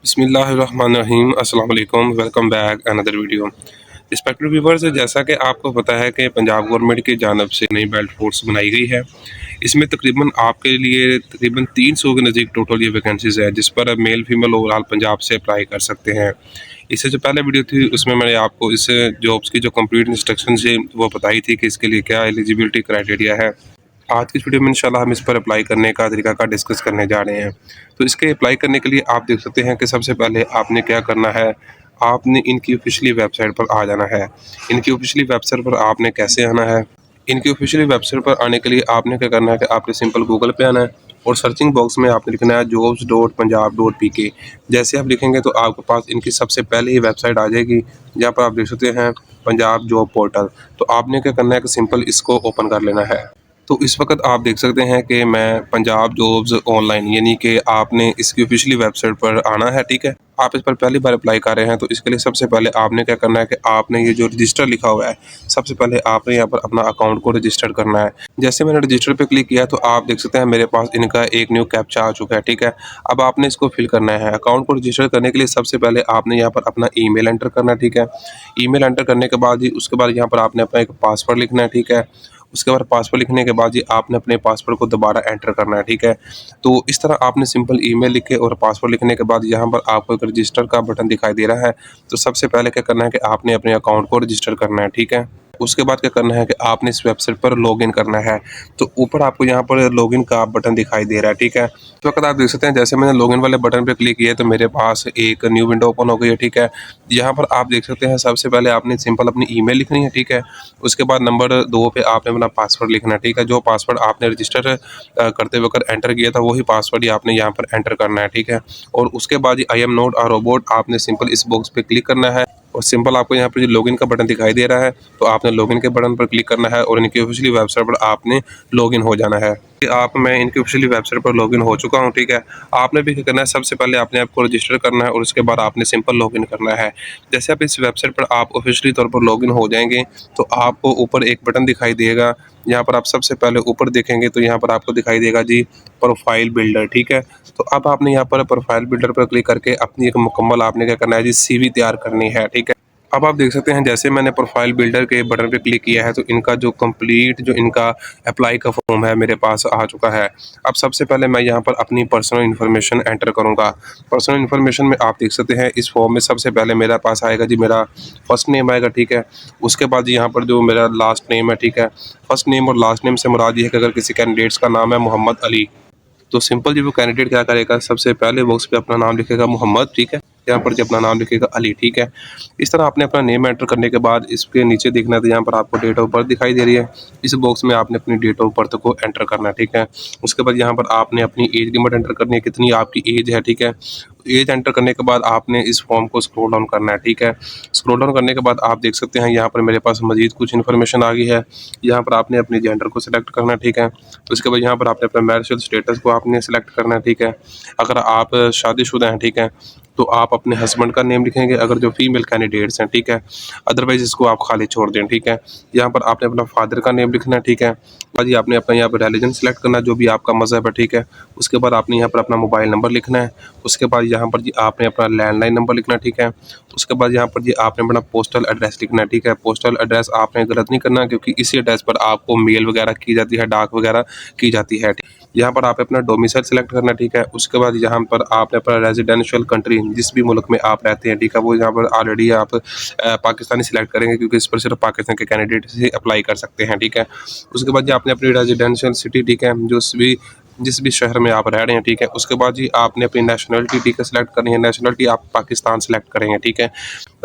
बिस्मिल्लाहिर्रहमानिर्रहीम अस्सलाम वालेकुम। Welcome back another video. Respected viewers, जैसा कि आपको पता है कि पंजाब गवर्नमेंट की जानब से नई बेल्ट फोर्स बनाई गई है। इसमें तकरीबन आपके लिए तकरीबन 300 के नज़दीक टोटल ये वैकेंसीज है, जिस पर मेल फीमेल ओवरऑल पंजाब से अप्लाई कर सकते हैं। इससे जो पहले वीडियो थी उसमें मैंने आपको इस जॉब्स की जो कंप्लीट इंस्ट्रक्शन है वो बताई थी कि इसके लिए क्या एलिजिबिलिटी क्राइटेरिया है। आज की इस वीडियो में इंशाल्लाह हम इस पर अप्लाई करने का तरीका का डिस्कस करने जा रहे हैं। तो इसके अप्लाई करने के लिए आप देख सकते हैं कि सबसे पहले आपने क्या करना है, आपने इनकी ऑफिशियली वेबसाइट पर आ जाना है। इनकी ऑफिशियली वेबसाइट पर आपने कैसे आना है, इनकी ऑफिशियली वेबसाइट पर आने के लिए आपने क्या करना है कि आपने सिंपल गूगल पे आना है और सर्चिंग बॉक्स में आपने लिखना है jobs.punjab.pk। जैसे आप लिखेंगे तो आपके पास इनकी सबसे पहले ही वेबसाइट आ जाएगी, जहाँ पर आप देख सकते हैं पंजाब जॉब पोर्टल। तो आपने क्या करना है कि सिंपल इसको ओपन कर लेना है। तो इस वक्त आप देख सकते हैं कि मैं पंजाब जॉब्स ऑनलाइन यानी कि आपने इसकी ऑफिशियली वेबसाइट पर आना है। ठीक है, आप इस पर पहली बार अप्लाई कर रहे हैं तो इसके लिए सबसे पहले आपने क्या करना है कि आपने ये जो रजिस्टर लिखा हुआ है, सबसे पहले आपने यहाँ पर अपना अकाउंट को रजिस्टर करना है। जैसे मैंने रजिस्टर पे क्लिक किया तो आप देख सकते हैं मेरे पास इनका एक न्यू कैप्चा आ चुका है। ठीक है, अब आपने इसको फिल करना है। अकाउंट को रजिस्टर करने के लिए सबसे पहले आपने यहाँ पर अपना ईमेल एंटर करना है। ठीक है, ईमेल एंटर करने के बाद ही उसके बाद यहाँ पर आपने अपना एक पासवर्ड लिखना है। ठीक है, उसके बाद पासवर्ड लिखने के बाद ही आपने अपने पासवर्ड को दोबारा एंटर करना है। ठीक है, तो इस तरह आपने सिंपल ईमेल लिखे और पासवर्ड लिखने के बाद यहाँ पर आपको एक रजिस्टर का बटन दिखाई दे रहा है। तो सबसे पहले क्या करना है कि आपने अपने अकाउंट को रजिस्टर करना है। ठीक है, उसके बाद क्या करना है कि आपने इस वेबसाइट पर लॉगिन करना है। तो ऊपर आपको यहाँ पर लॉगिन का बटन दिखाई दे रहा है। ठीक है, तो वक्त आप देख सकते हैं जैसे मैंने लॉगिन वाले बटन पर क्लिक किया तो मेरे पास एक न्यू विंडो ओपन हो गई है। ठीक है, यहाँ पर आप देख सकते हैं सबसे पहले आपने सिंपल अपनी ईमेल लिखनी है। ठीक है, उसके बाद नंबर 2 पे आपने अपना पासवर्ड लिखना है। ठीक है, जो पासवर्ड आपने रजिस्टर करते वक्त एंटर किया था वही पासवर्ड ही आपने यहाँ पर एंटर करना है। ठीक है, और उसके बाद ही I am not a robot आपने सिंपल इस बॉक्स पे क्लिक करना है और सिंपल आपको यहाँ पर जो लॉगिन का बटन दिखाई दे रहा है तो आपने लॉगिन के बटन पर क्लिक करना है और इनकी ऑफिशियली वेबसाइट पर आपने लॉगिन हो जाना है। मैं इनकी ऑफिशियली वेबसाइट पर लॉगिन हो चुका हूँ। ठीक है, आपने भी क्या करना है, सबसे पहले आपने आपको रजिस्टर करना है और उसके बाद आपने सिंपल लॉगिन करना है। जैसे आप इस वेबसाइट पर आप ऑफिशियली तौर पर लॉगिन हो जाएंगे तो आपको ऊपर एक बटन दिखाई देगा। यहाँ पर आप सबसे पहले ऊपर देखेंगे तो यहाँ पर आपको दिखाई देगा जी प्रोफाइल बिल्डर। ठीक है, तो अब आपने यहाँ पर प्रोफाइल बिल्डर पर क्लिक करके अपनी एक मुकम्मल आपने क्या करना है जी सीवी तैयार करनी है। ठीक है, अब आप देख सकते हैं जैसे मैंने प्रोफाइल बिल्डर के बटन पे क्लिक किया है तो इनका जो कंप्लीट जो इनका अप्लाई का फॉर्म है मेरे पास आ चुका है। अब सबसे पहले मैं यहाँ पर अपनी पर्सनल इन्फॉर्मेशन एंटर करूँगा। पर्सनल इन्फॉर्मेशन में आप देख सकते हैं इस फॉर्म में सबसे पहले मेरे पास आएगा जी मेरा फर्स्ट नेम आएगा। ठीक है, उसके बाद यहाँ पर जो मेरा लास्ट नेम है। ठीक है, फर्स्ट नेम और लास्ट नेम से मुराद ये है कि अगर किसी कैंडिडेट्स का नाम है मोहम्मद अली तो सिंपल जी वो कैंडिडेट क्या करेगा, सबसे पहले बॉक्स पे अपना नाम लिखेगा मोहम्मद। ठीक है, यहाँ पर जो अपना नाम लिखेगा अली। ठीक है, इस तरह आपने अपना नेम एंटर करने के बाद इसके नीचे देखना है तो यहाँ पर आपको डेट ऑफ बर्थ दिखाई दे रही है। इस बॉक्स में आपने अपनी डेट ऑफ बर्थ को एंटर करना है। ठीक है, उसके बाद यहाँ पर आपने अपनी एज लिमिट एंटर करनी है, कितनी आपकी एज है। ठीक है, एज एंटर करने के बाद आपने इस फॉर्म को स्क्रॉल डाउन करना है। ठीक है, स्क्रॉल डाउन करने के बाद आप देख सकते हैं यहाँ पर मेरे पास मजीद कुछ इन्फॉर्मेशन आ गई है। यहाँ पर आपने अपने जेंडर को सिलेक्ट करना है। ठीक है, उसके बाद यहाँ पर आपने अपना मैरिटल स्टेटस को आपने सिलेक्ट करना है। ठीक है, अगर आप शादीशुदा हैं ठीक है तो आप अपने हस्बैंड का नेम लिखेंगे, अगर जो फीमेल कैंडिडेट्स हैं। ठीक है, अदरवाइज इसको आप खाली छोड़ दें। ठीक है, यहाँ पर आपने अपना फादर का नेम लिखना है। ठीक है, बाद ही आपने अपना यहाँ पर रिलीजन सेलेक्ट करना है, जो भी आपका मजहब है। ठीक है, उसके बाद आपने यहाँ पर अपना मोबाइल नंबर लिखना है। उसके बाद यहाँ पर जी आपने अपना लैंडलाइन नंबर लिखना है। ठीक है, उसके बाद यहाँ पर जी आपने अपना पोस्टल एड्रेस लिखना है। ठीक है, पोस्टल एड्रेस आपने गलत नहीं करना क्योंकि इसी एड्रेस पर आपको मेल वगैरह की जाती है, डाक वगैरह की जाती है। यहाँ पर आप अपना डोमिसाइल सेलेक्ट करना। ठीक है, उसके बाद यहाँ पर आपने अपना रेजिडेंशियल कंट्री जिस भी मुल्क में आप रहते हैं। ठीक है, वो यहाँ पर ऑलरेडी आप पाकिस्तानी सिलेक्ट करेंगे क्योंकि इस पर सिर्फ पाकिस्तान के कैंडिडेट से अप्लाई कर सकते हैं। ठीक है, उसके बाद जी आपने अपनी रेजिडेंशियल सिटी। ठीक है, जिस भी शहर में आप रह रहे हैं। ठीक है, उसके बाद जी आपने अपनी नेशनलिटी ठीक है सेलेक्ट करनी है, नेशनलिटी आप पाकिस्तान सेलेक्ट करेंगे। ठीक है,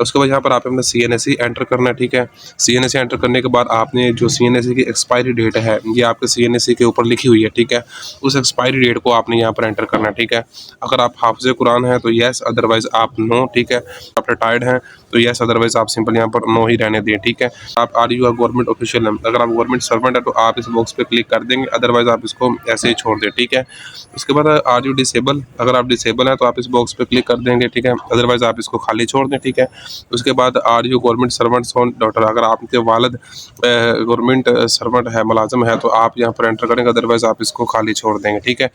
उसके बाद यहाँ पर आपने अपना CNSE एंटर करना है। ठीक है, CNSE एंटर करने के बाद आपने जो CNSE की एक्सपायरी डेट है ये आपके CNSE के ऊपर लिखी हुई है। ठीक है, उस एक्सपायरी डेट को आपने यहाँ पर एंटर करना है। ठीक है, अगर आप हाफिज़ कुरान हैं तो येस, अदरवाइज आप नो। ठीक है, आप रिटायर्ड हैं तो येस, अदरवाइज आप सिंपल यहाँ पर नो ही रहने दें। ठीक है, आप आर यू गवर्नमेंट ऑफिशियल हैं, अगर आप गवर्नमेंट सर्वेंट है तो आप इस बॉक्स पे क्लिक कर देंगे, अदरवाइज आप इसको ऐसे ही छोड़ दें। ठीक है, उसके बाद आर यू डिसेबल, अगर आप डिसेबल हैं तो आप इस बॉक्स पे क्लिक कर देंगे। ठीक है, अदरवाइज आप इसको खाली छोड़ दें। ठीक है, उसके बाद are you government servant son daughter, अगर आपके वालिद गवर्नमेंट सर्वेंट है, मुलाजिम है, तो आप यहाँ पर एंटर करेंगे, अदरवाइज आप इसको खाली छोड़ देंगे। ठीक है,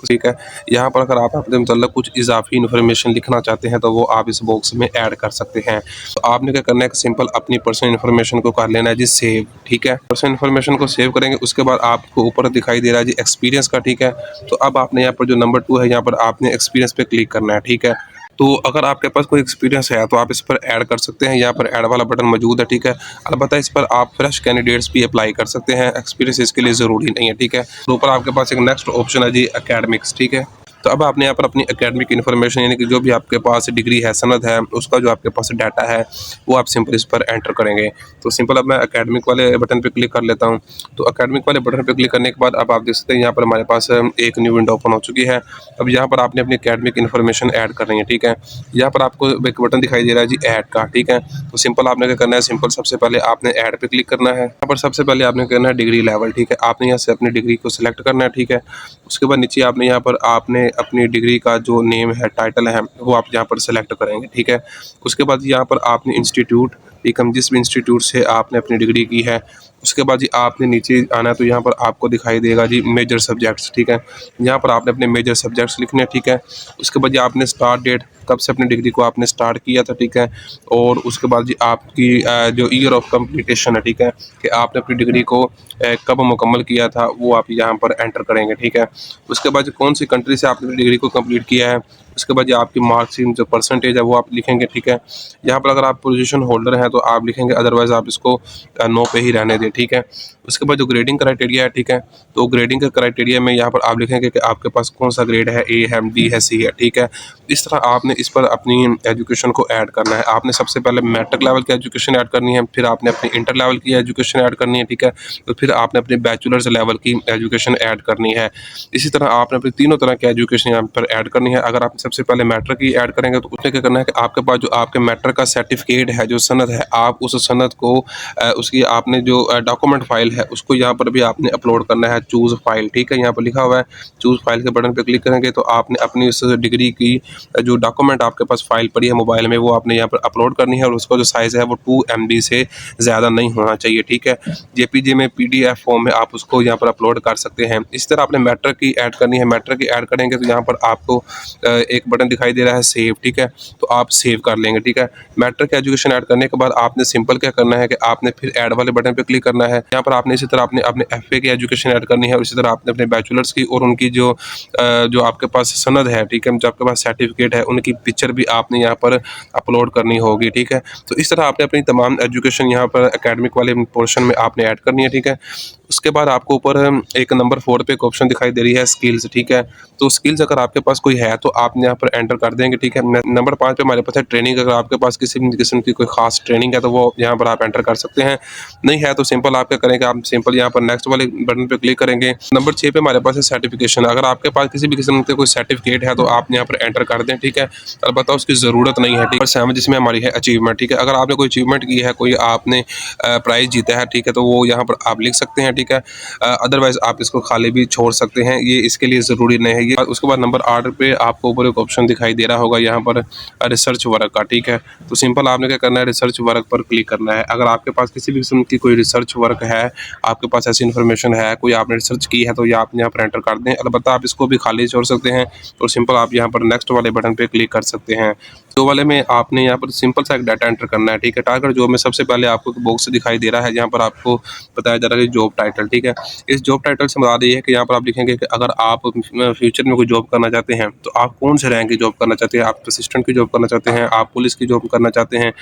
ठीक है। यहाँ पर अगर आप अपने मतलब कुछ इजाफी इन्फॉर्मेशन लिखना चाहते हैं तो वो आप इस बॉक्स में ऐड कर सकते हैं। तो आपने क्या करना है कि सिंपल अपनी पर्सनल इन्फॉर्मेशन को कर लेना है जी सेव। ठीक है, पर्सनल इन्फॉर्मेशन को सेव करेंगे, उसके बाद आपको ऊपर दिखाई दे रहा है जी एक्सपीरियंस का। ठीक है, तो अब आपने यहाँ पर जो नंबर 2 है, यहाँ पर आपने एक्सपीरियंस पे क्लिक करना है। ठीक है, तो अगर आपके पास कोई एक्सपीरियंस है तो आप इस पर ऐड कर सकते हैं, यहाँ पर ऐड वाला बटन मौजूद है। ठीक है, अलबत्ता इस पर आप फ्रेश कैंडिडेट्स भी अप्लाई कर सकते हैं, एक्सपीरियंस इसके लिए ज़रूरी नहीं है। ठीक है, तो ऊपर आपके पास एक नेक्स्ट ऑप्शन है जी एकेडमिक्स। ठीक है, तो अब आपने यहाँ पर अपनी एकेडमिक इन्फॉर्मेशन यानी कि जो भी आपके पास डिग्री है, सनद है, उसका जो आपके पास डाटा है वो आप सिंपल इस पर एंटर करेंगे। तो सिंपल अब मैं एकेडमिक वाले बटन पे क्लिक कर लेता हूँ। तो एकेडमिक वाले बटन पे क्लिक करने के बाद अब आप देख सकते हैं यहाँ पर हमारे पास एक न्यू विंडो ओपन हो चुकी है। अब यहाँ पर आपने अपनी एकेडमिक इन्फॉर्मेशन ऐड करनी है। ठीक है, यहाँ पर आपको एक बटन दिखाई दे रहा है जी ऐड का। ठीक है, तो सिंपल आपने क्या करना है, सिंपल सबसे पहले आपने ऐड पे क्लिक करना है। यहाँ पर सबसे पहले आपने करना है डिग्री लेवल। ठीक है, आपने यहाँ से अपनी डिग्री को सिलेक्ट करना है। ठीक है, उसके बाद नीचे आपने यहाँ पर आपने अपनी डिग्री का जो नेम है, टाइटल है, वो आप यहाँ पर सेलेक्ट करेंगे। ठीक है, उसके बाद यहाँ पर आपने इंस्टीट्यूट, ठीक है, जिस भी इंस्टीट्यूट से आपने अपनी डिग्री की है, उसके बाद जी आपने नीचे आना है, तो यहाँ पर आपको दिखाई देगा जी मेजर सब्जेक्ट्स। ठीक है, यहाँ पर आपने अपने मेजर सब्जेक्ट्स लिखने हैं। ठीक है, उसके बाद जी आपने स्टार्ट डेट, कब से अपनी डिग्री को आपने स्टार्ट किया था। ठीक है, और उसके बाद जी आपकी जो ईयर ऑफ कंप्लीटेशन है, ठीक है, कि आपने अपनी डिग्री को कब मुकम्मल किया था, वो आप यहाँ पर एंटर करेंगे। ठीक है, उसके बाद कौन सी कंट्री से आपने डिग्री को कंप्लीट किया है, उसके बाद आपकी मार्क्सिंग जो परसेंटेज है वो आप लिखेंगे। ठीक है, यहाँ पर अगर आप पोजीशन होल्डर हैं तो आप लिखेंगे, अदरवाइज आप इसको नो पे ही रहने दें। ठीक है, उसके बाद जो ग्रेडिंग क्राइटेरिया है, ठीक है, तो ग्रेडिंग के क्राइटेरिया में यहाँ पर आप लिखेंगे कि आपके पास कौन सा ग्रेड है, ए है, बी है, सी है। ठीक है, इस तरह आपने इस पर अपनी एजुकेशन को ऐड करना है। आपने सबसे पहले मैट्रिक लेवल की एजुकेशन ऐड करनी है, फिर आपने अपनी इंटर लेवल की एजुकेशन ऐड करनी है। ठीक है, तो फिर आपने अपनी बैचलर्स लेवल की एजुकेशन ऐड करनी है। इसी तरह आपने अपनी तीनों तरह की एजुकेशन यहाँ पर ऐड करनी है। अगर आप सबसे पहले मैट्रिक की ऐड करेंगे तो उसमें क्या करना है कि आपके पास जो आपके मैट्रिक का सर्टिफिकेट है, जो सनद है, आप उस सनद को उसकी आपने जो डॉक्यूमेंट फाइल है उसको यहाँ पर भी आपने अपलोड करना है, चूज़ फाइल। ठीक है, यहाँ पर लिखा हुआ है चूज़ फाइल के बटन पर क्लिक करेंगे तो आपने अपनी उस डिग्री की जो डॉक्यूमेंट आपके पास फाइल पड़ी है मोबाइल में, वो आपने यहाँ पर अपलोड करनी है, और उसका जो साइज़ है वो 2 MB से ज़्यादा नहीं होना चाहिए। ठीक है, JPG में PDF फॉर्म में आप उसको यहाँ पर अपलोड कर सकते हैं। इस तरह आपने मैट्रिक की ऐड करनी है। मैट्रिक की ऐड करेंगे तो यहाँ पर आपको एक बटन दिखाई दे रहा है सेव। ठीक है, तो आप सेव कर लेंगे। ठीक है, मैट्रिक एजुकेशन ऐड करने के बाद आपने सिंपल क्या करना है कि आपने फिर ऐड वाले बटन पे क्लिक करना है। यहाँ पर आपने इसी तरह आपने अपने FA की एजुकेशन ऐड करनी है, और इसी तरह आपने अपने बैचलर्स की और उनकी जो आपके पास सनद है, ठीक है, जो आपके पास सर्टिफिकेट है, उनकी पिक्चर भी आपने यहाँ पर अपलोड करनी होगी। ठीक है, तो इस तरह आपने अपनी तमाम एजुकेशन यहाँ पर एकेडमिक वाले पोर्शन में आपने ऐड करनी है। ठीक है, उसके बाद आपको ऊपर एक नंबर 4 पे एक ऑप्शन दिखाई दे रही है स्किल्स। ठीक है, तो स्किल्स अगर आपके पास कोई है तो आप यहाँ पर एंटर कर देंगे। ठीक है, नंबर 5 पे हमारे पास है ट्रेनिंग। अगर आपके पास किसी भी किस्म की कोई खास ट्रेनिंग है तो वो यहाँ पर आप एंटर कर सकते हैं। नहीं है तो सिंपल आप क्या करेंगे, आप सिंपल यहाँ पर नेक्स्ट वाले बटन पे क्लिक करेंगे। नंबर 6 पे हमारे पास है सर्टिफिकेशन। अगर आपके पास किसी भी किस्म के कोई सर्टिफिकेट है तो आप यहाँ पर एंटर कर दें। ठीक है, अलबत्ता उसकी ज़रूरत नहीं है। ठीक है, 7 जिसमें हमारी है अचीवमेंट। ठीक है, अगर आपने कोई अचीवमेंट की है, कोई आपने प्राइज़ जीता है, ठीक है, तो वो यहाँ पर आप लिख सकते हैं। ठीक है, अदरवाइज आप इसको खाली भी छोड़ सकते हैं, ये इसके लिए ज़रूरी नहीं है। ये उसके बाद नंबर 8 पे आपको ऊपर एक ऑप्शन दिखाई दे रहा होगा यहाँ पर रिसर्च वर्क का। ठीक है, तो सिंपल आपने क्या करना है, रिसर्च वर्क पर क्लिक करना है। अगर आपके पास किसी भी किस्म की कोई रिसर्च वर्क है, आपके पास ऐसी इन्फॉर्मेशन है, कोई आपने रिसर्च की है, तो ये आप यहाँ पर एंटर कर दें। अलबत्ता आप इसको भी खाली छोड़ सकते हैं, और सिंपल आप यहाँ पर नेक्स्ट वाले बटन पर क्लिक कर सकते हैं। दो वाले में आपने यहाँ पर सिंपल सा एक डाटा एंटर करना है। ठीक है, टारगेट जॉब में सबसे पहले आपको बॉक्स दिखाई दे रहा है, यहाँ पर आपको बताया जा रहा है जॉब टाइटल। ठीक है, इस जॉब टाइटल से मुराद ये है कि यहाँ पर आप लिखेंगे कि अगर आप फ्यूचर में कोई जॉब करना चाहते हैं तो आप कौन से रैंक की जॉब करना चाहते हैं, आप असिस्टेंट की जॉब करना चाहते हैं, आप पुलिस की जॉब करना चाहते हैं,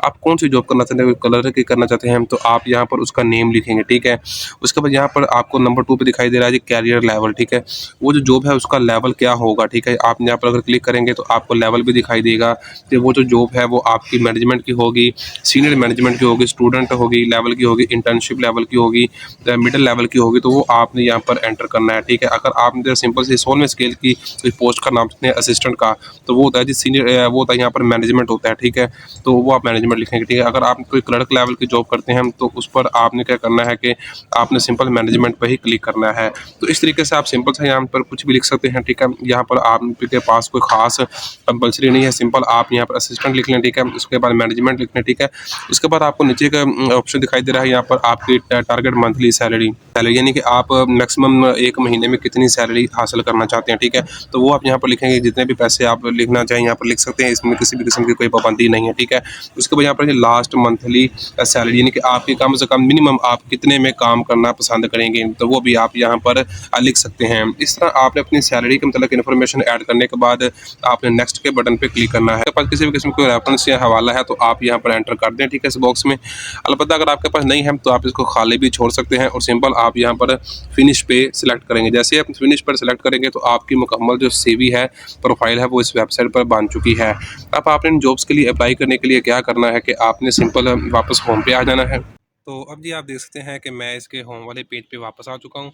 आप कौन सी जॉब करना चाहते हैं, कलर की करना चाहते हैं, तो आप यहाँ पर उसका नेम लिखेंगे। ठीक है, उसके बाद यहाँ पर आपको नंबर 2 पे दिखाई दे रहा है कैरियर लेवल। ठीक है, वो जो जॉब है उसका लेवल क्या होगा। ठीक है, आप यहाँ पर अगर क्लिक करेंगे तो आपको लेवल भी दिखाई देगा कि वो जो जॉब है वो आपकी मैनेजमेंट की होगी, सीनियर मैनेजमेंट की होगी, स्टूडेंट होगी लेवल की होगी, इंटर्नशिप लेवल की होगी, मिडिल लेवल की होगी, तो वो आपने यहाँ पर एंटर करना है। ठीक है, अगर आपने सिंपल से 16वें स्केल की कोई पोस्ट का नाम है असिस्टेंट का, तो वो होता है जी सीनियर, वो होता है यहाँ पर मैनेजमेंट होता है। ठीक है, तो वो आप मैनेजमेंट लिखेंगे। ठीक है, अगर आप कोई क्लर्क लेवल की जॉब करते हैं तो उस पर आपने क्या करना है कि आपने सिंपल मैनेजमेंट पर ही क्लिक करना है। तो इस तरीके से आप सिंपल से यहाँ पर कुछ भी लिख सकते हैं। ठीक है, यहाँ पर आपके पास कोई खास कंपल्सरी नहीं है, सिंपल आप यहाँ पर असिस्टेंट लिख लें, ठीक है। उसके बाद मैनेजमेंट लिख लें, ठीक है। उसके बाद आपको नीचे का ऑप्शन दिखाई दे रहा है, यहाँ पर आपकी टारगेट मंथली सैलरी यानी कि आप मैक्सिमम 1 महीने में कितनी सैलरी हासिल करना चाहते हैं, ठीक है। तो वो आप यहाँ पर लिखेंगे, जितने भी पैसे आप लिखना चाहें यहाँ पर लिख सकते हैं, इसमें किसी भी किस्म की कोई पाबंदी नहीं है, ठीक है। उसके बाद यहाँ पर लास्ट मंथली सैलरी यानी कि आपकी कम से कम मिनिमम आप कितने में काम करना पसंद करेंगे, तो वो भी आप यहाँ पर लिख सकते हैं। इस तरह आपने अपनी सैलरी के मतलब इन्फॉर्मेशन ऐड करने के बाद आपने नेक्स्ट के बटन पे क्लिक करना है। आपके पास किसी भी किस्म का रेफरेंस या हवाला है तो आप यहाँ पर एंटर कर दें, ठीक है, इस बॉक्स में। अलबत्ता अगर आपके पास नहीं है तो आप इसको खाली भी छोड़ सकते हैं और सिंपल आप यहाँ पर फिनिश पे सिलेक्ट करेंगे। जैसे आप फिनिश पर सिलेक्ट करेंगे तो आपकी मुकम्मल जो CV है, प्रोफाइल है, वो इस वेबसाइट पर बन चुकी है। अब आपने इन जॉब्स के लिए अप्लाई करने के लिए क्या करना है कि आपने सिंपल वापस होम पे आ जाना है। तो अब जी आप देख सकते हैं कि मैं इसके होम वाले पेज पे वापस आ चुका हूँ।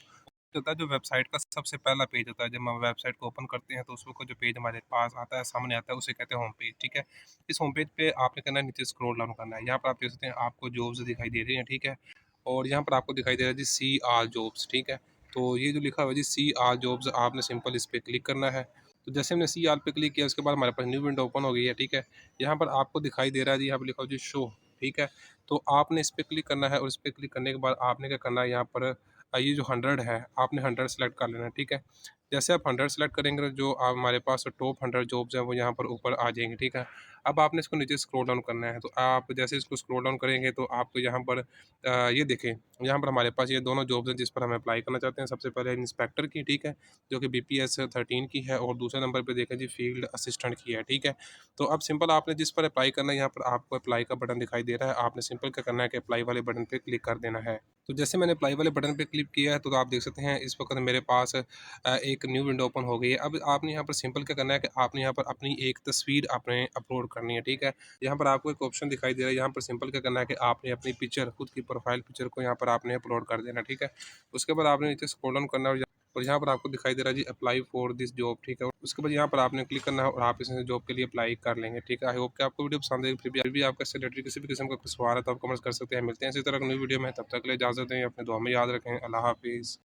होता है जो वेबसाइट का सबसे पहला पेज होता है, जब हम वेबसाइट को ओपन करते हैं तो उस वक्त जो पेज हमारे पास आता है, सामने आता है, उसे कहते हैं होम पेज, ठीक है। इस होम पेज पे आपने करना है नीचे स्क्रॉल डाउन करना है। यहाँ पर आप देख सकते हैं आपको जॉब्स दिखाई दे रही हैं, ठीक है। और यहाँ पर आपको दिखाई दे रहा है जी सी आल जॉब्स, ठीक है। तो ये जो लिखा हुआ है जी सी आल जॉब्स, आपने सिंपल इस पर क्लिक करना है। तो जैसे हमने सी आल पे क्लिक किया उसके बाद हमारे पास न्यू विंडो ओपन हो गई है, ठीक है। यहाँ पर आपको दिखाई दे रहा है जी, यहाँ पर लिखा हो जी शो, ठीक है। तो आपने इस पर क्लिक करना है और इस पर क्लिक करने के बाद आपने क्या करना है, यहाँ पर ये जो 100 है आपने 100 सेलेक्ट कर लेना है, ठीक है। जैसे आप 100 सेलेक्ट करेंगे जो आप हमारे पास टॉप 100 जॉब्स हैं वो यहाँ पर ऊपर आ जाएंगे, ठीक है। अब आपने इसको नीचे स्क्रॉल डाउन करना है। तो आप जैसे इसको स्क्रॉल डाउन करेंगे तो आपको यहाँ पर ये देखें, यहाँ पर हमारे पास ये दोनों जॉब्स हैं जिस पर हम अप्लाई करना चाहते हैं। सबसे पहले इंस्पेक्टर की, ठीक है, जो कि BPS 13 की है, और दूसरे नंबर पर देखें जी फील्ड असिस्टेंट की है, ठीक है। तो अब सिंपल आपने जिस पर अप्लाई करना है, यहाँ पर आपको अप्लाई का बटन दिखाई दे रहा है, आपने सिंपल क्या करना है कि अप्लाई वाले बटन पर क्लिक कर देना है। तो जैसे मैंने अप्लाई वाले बटन पे क्लिक किया है तो आप देख सकते हैं इस वक्त मेरे पास एक न्यू विंडो ओपन हो गई है। अब आपने यहाँ पर सिंपल क्या करना है कि आपने यहाँ पर अपनी एक तस्वीर आपने अपलोड करनी है, ठीक है। यहाँ पर आपको एक ऑप्शन दिखाई दे रहा है, यहाँ पर सिंपल क्या करना है कि आपने अपनी पिक्चर, खुद की प्रोफाइल पिक्चर को यहाँ पर आपने अपलोड कर देना, ठीक है। उसके बाद आपने नीचे स्क्रॉल डाउन करना है और यहाँ पर आपको दिखाई दे रहा है जी अप्लाई फॉर दिस जॉब, ठीक है। उसके बाद यहाँ पर आपने क्लिक करना है और आप इस जॉब के लिए अप्लाई कर लेंगे, ठीक है। आई होप कि आपको वीडियो पसंद है। फिर भी आपका इससे रिलेटेड किसी भी किस्म का कुछ सवाल है तो आप कमेंट कर सकते हैं। मिलते हैं इसी तरह की नई वीडियो में, तब तक के लिए इजाज़त दें, अपने दुआ में याद रखें। अल्लाह हाफिज़।